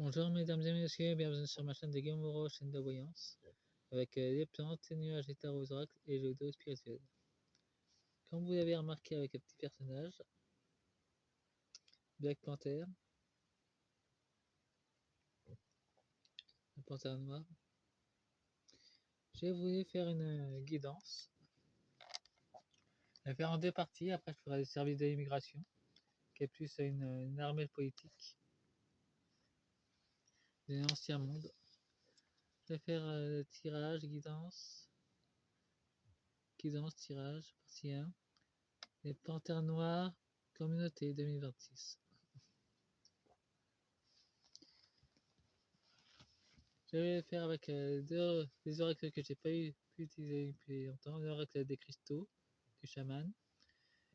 Bonjour mesdames et messieurs, bienvenue sur ma chaîne de Gamoro, chaîne de voyance, avec les plantes, les nuages, les tarots aux oracles et le dos spirituel. Comme vous l'avez remarqué avec un petit personnage, Black Panther, la panthère noire, j'ai voulu faire une guidance, la faire en deux parties, après je ferai le service de l'immigration, qui est plus une armée politique de l'ancien monde. Je vais faire tirage, guidance, tirage, partie 1, les panthères noires, communauté 2026. Je vais le faire avec des oracles que j'ai pas pu utiliser depuis longtemps, l'oracle des cristaux du chaman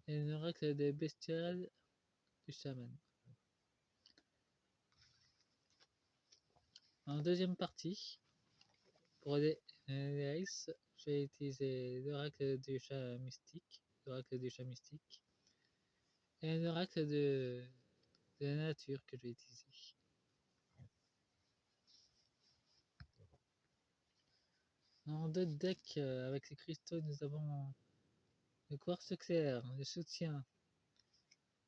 et l'oracle des bestioles du chaman. En deuxième partie, pour les ice, je vais utiliser l'oracle du chat mystique, et l'oracle de la nature que je vais utiliser. En deux decks avec les cristaux, nous avons le quartz clair, le soutien,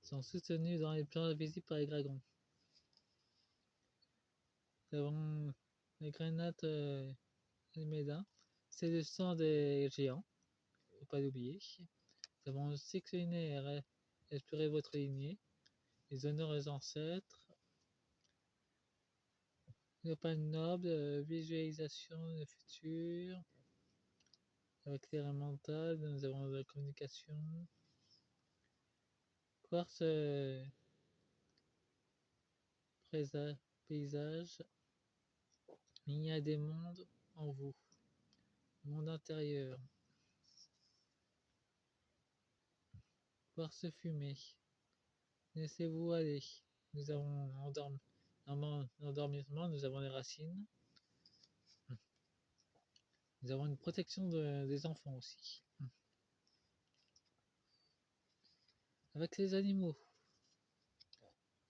sont soutenus dans les plans visibles par les dragons. Nous avons les grenades les médins, c'est le sang des géants, faut pas l'oublier. Nous avons le cycle linéaire, explorez votre lignée, les honneurs aux ancêtres, le pan noble, visualisation du futur, avec l'éclairage mental, nous avons la communication, quartz paysage, il y a des mondes en vous, monde intérieur, quartz fumée, laissez-vous aller, nous avons l'endormissement, nous avons les racines, nous avons une protection des enfants aussi. Avec les animaux,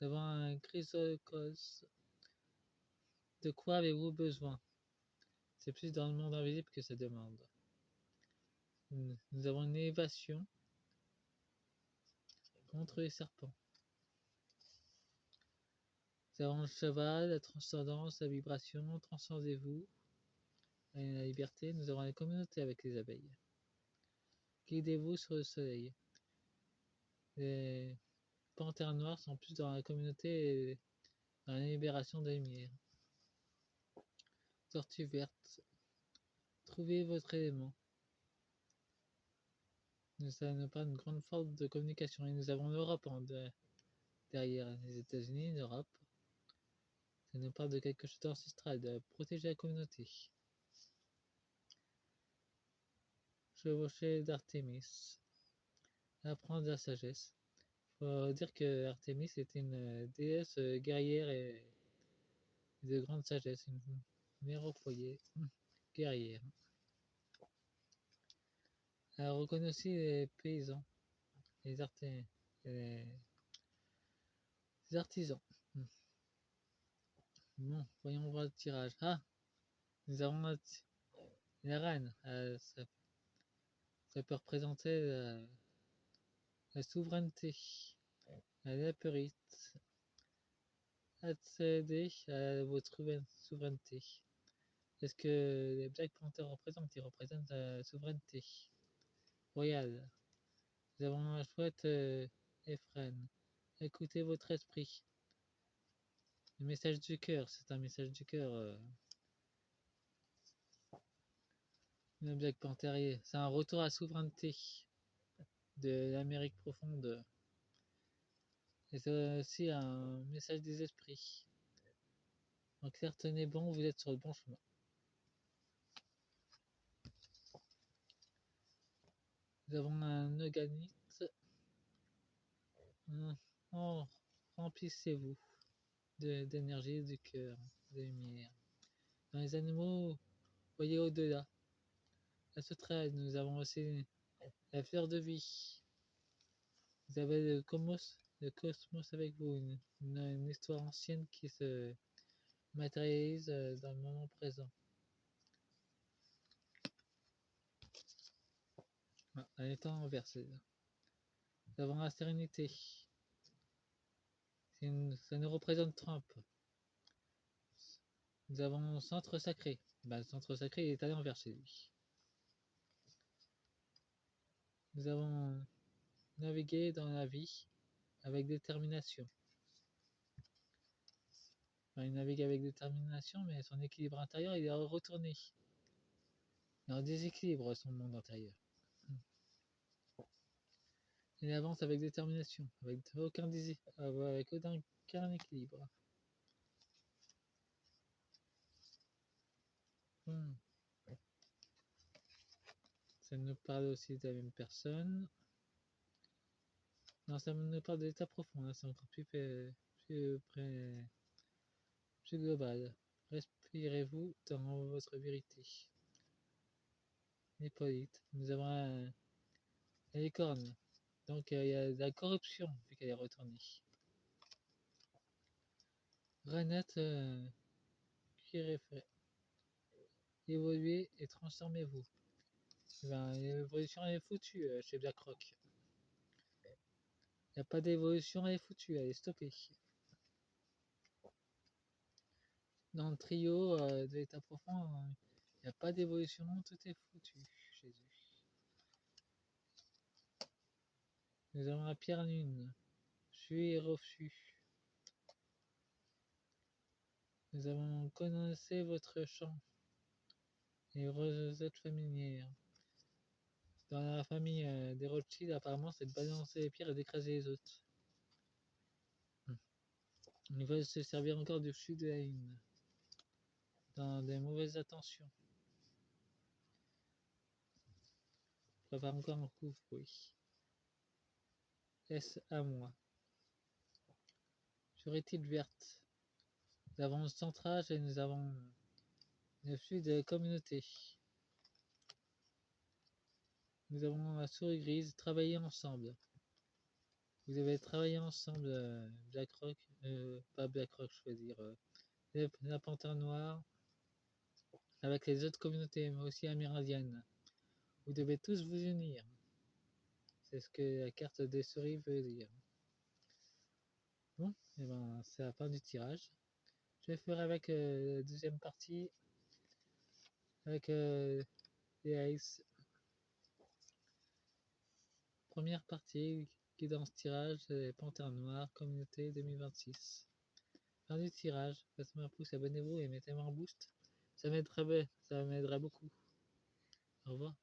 nous avons un chrysocos. De quoi avez-vous besoin? C'est plus dans le monde invisible que ça demande. Nous avons une élévation contre les serpents. Nous avons le cheval, la transcendance, la vibration, transcendez-vous, et la liberté. Nous avons la communauté avec les abeilles. Guidez-vous sur le soleil. Les panthères noires sont plus dans la communauté et dans la libération des lumières. Tortue verte. Trouvez votre élément. Ça nous parle d'une grande force de communication. Et nous avons l'Europe derrière les États-Unis, l'Europe. Ça nous parle de quelque chose d'ancestral, de protéger la communauté. Chevaucher d'Artémis. Apprendre la sagesse. Faut dire que Artémis était une déesse guerrière et de grande sagesse, une mère au foyer, guerrière. Elle reconnaît aussi les paysans, les artisans. Bon, voyons voir le tirage. Ah, nous avons la reine. Ça peut représenter la souveraineté, la léperite, accéder à votre souveraineté. Est-ce que les Black Panthers représentent? Ils représentent la souveraineté royale. Nous avons la chouette Ephraim. Écoutez votre esprit. Le message du cœur, c'est un message du cœur. Le Black Pantherier, c'est un retour à la souveraineté de l'Amérique profonde. Et c'est aussi un message des esprits. En clair, tenez bon, vous êtes sur le bon chemin. Nous avons un euganite. Oh, remplissez-vous d'énergie, du cœur, de lumière. Dans les animaux, voyez au-delà. À ce trait, nous avons aussi la fleur de vie. Vous avez le cosmos avec vous, une histoire ancienne qui se matérialise dans le moment présent. En étant inversé. Nous avons la sérénité. Ça nous représente Trump. Nous avons le centre sacré. Le centre sacré il est allé envers chez lui. Nous avons navigué dans la vie avec détermination. Il navigue avec détermination, mais son équilibre intérieur, il est retourné. Il est en déséquilibre, son monde intérieur. Il avance avec détermination, avec aucun équilibre. Ça nous parle aussi de la même personne. Non, ça nous parle de l'état profond, hein. C'est encore plus global. Respirez-vous dans votre vérité. Hippolyte. Nous avons la licorne. Donc il y a de la corruption vu qu'elle est retournée. Renette qui réfère. Évoluez et transformez-vous. L'évolution est foutue chez BlackRock. Il n'y a pas d'évolution, elle est foutue, elle est stoppée. Dans le trio de l'état profond, il n'y a pas d'évolution, tout est foutu chez eux. Nous avons la pierre lune. Suis et refus. Nous avons connaissé votre champ et vous êtes familière. Dans la famille des Rothschild, apparemment, c'est de balancer les pierres et d'écraser les autres. Ils veulent se servir encore du flux de la lune. Dans des mauvaises attentions. Prépare encore un coup, oui. Est-ce à moi? Serait-il verte? Nous avons le centrage et nous avons le flux de la communauté. Nous avons la souris grise, travailler ensemble. Vous devez travailler ensemble, BlackRock, pas BlackRock, je veux dire, la Panthère Noire, avec les autres communautés, mais aussi amérindiennes. Vous devez tous vous unir. C'est ce que la carte des souris veut dire. Bon, et c'est la fin du tirage. Je vais faire avec la deuxième partie, avec les Ice. Première partie qui est dans ce tirage, c'est Panthère Noire, communauté 2026. Fin du tirage, passez-moi un pouce, abonnez-vous et mettez-moi un boost. Ça m'aiderait beaucoup. Au revoir.